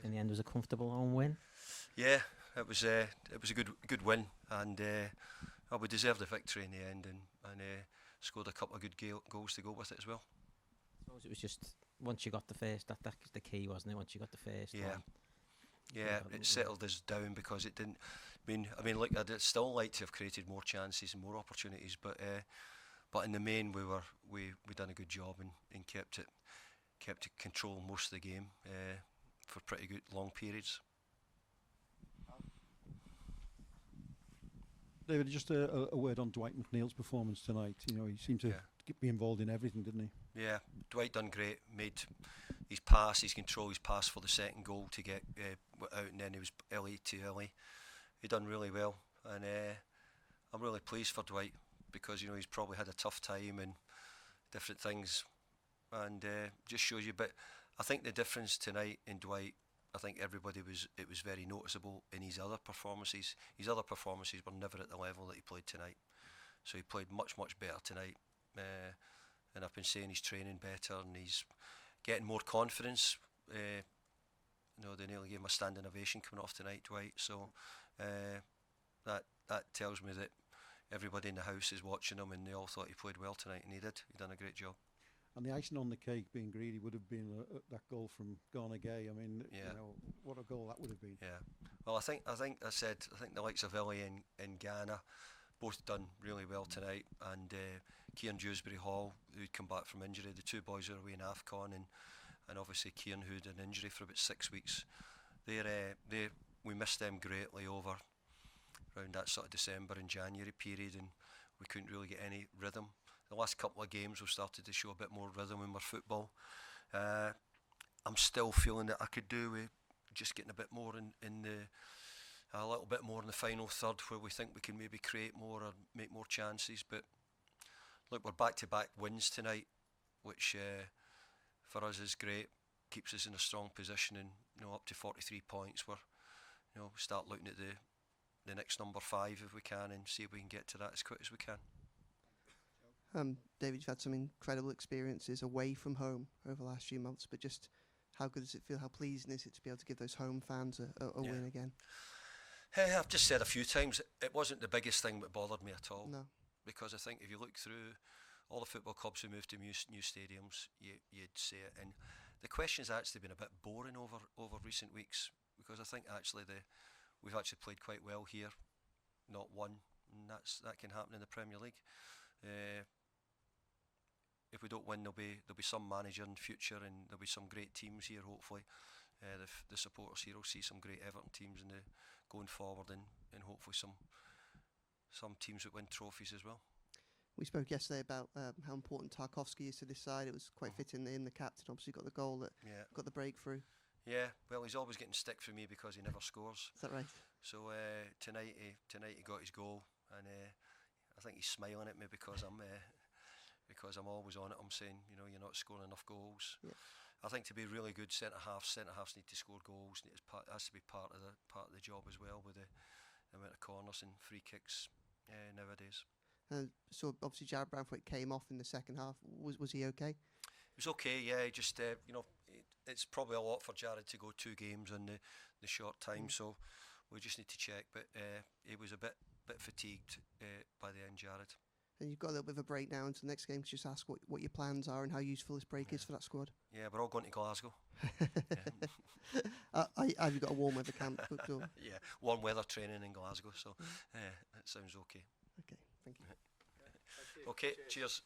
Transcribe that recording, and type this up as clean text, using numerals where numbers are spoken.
in the end was a comfortable home win. Yeah, it was a good win, and we deserved the victory in the end, and scored a couple of good goals to go with it as well. I suppose it was just once you got the first, that's the key, wasn't it? Once you got the first one. Yeah, it settled us down because it didn't. I mean, like I'd still like to have created more chances and more opportunities, but in the main we done a good job and kept it control most of the game for pretty good long periods. David, just a word on Dwight McNeil's performance tonight. You know, he seemed to be involved in everything, didn't he? Yeah, Dwight done great. Made his pass, his control, his pass for the second goal to get out, and then he was early to early. He done really well, and I'm really pleased for Dwight because he's probably had a tough time and different things, and just shows you. But I think the difference tonight in Dwight, I think it was very noticeable in his other performances. His other performances were never at the level that he played tonight. So he played much better tonight, and I've been saying he's training better and he's getting more confidence. They nearly gave him a standing ovation coming off tonight, Dwight. So that tells me that everybody in the house is watching him, and they all thought he played well tonight, and he did. He done a great job. And the icing on the cake, being greedy, would have been that goal from Garner Gay. I mean, what a goal that would have been. Yeah. Well, I think the likes of Illy and Ghana both done really well tonight, and Kieran Dewsbury Hall, who'd come back from injury, the two boys who were away in AFCON, and obviously Kieran, who had an injury for about 6 weeks. We missed them greatly over around that sort of December and January period, and we couldn't really get any rhythm. The last couple of games we've started to show a bit more rhythm in our football. I'm still feeling that I could do with just getting a bit more a little bit more in the final third, where we think we can maybe create more or make more chances. But look, we're back-to-back wins tonight, which for us is great. Keeps us in a strong position, and up to 43 points. We start looking at the next number 5 if we can, and see if we can get to that as quick as we can. David, you've had some incredible experiences away from home over the last few months, but just how good does it feel? How pleasing is it to be able to give those home fans a win again? Hey, I've just said a few times, it wasn't the biggest thing that bothered me at all. No. Because I think if you look through all the football clubs who moved to new stadiums, you'd see it. And the question's actually been a bit boring over recent weeks, because I think actually we've actually played quite well here, not won, and that can happen in the Premier League. If we don't win, there'll be some manager in the future, and there'll be some great teams here. Hopefully, the supporters here will see some great Everton teams going forward, and hopefully some teams that win trophies as well. We spoke yesterday about how important Tarkowski is to this side. It was quite fitting in the captain obviously got the goal that got the breakthrough. Yeah, well, he's always getting stick from me because he never scores. Is that right? So tonight he got his goal, and I think he's smiling at me because I'm always on it. I'm saying, you're not scoring enough goals. Yeah. I think to be really good centre halves need to score goals. It has to be part of the job as well, with the amount of corners and free kicks nowadays. So obviously Jared Branthwaite came off in the second half. Was he okay? He was okay. Yeah, he just it's probably a lot for Jared to go 2 games in the short time. So we just need to check. But he was a bit fatigued by the end, Jared. And you've got a little bit of a break now into the next game. Just ask what your plans are and how useful this break is for that squad. Yeah, we're all going to Glasgow. Have you got a warm weather camp booked up? Yeah, warm weather training in Glasgow. So that sounds okay. Okay, thank you. Okay, cheers.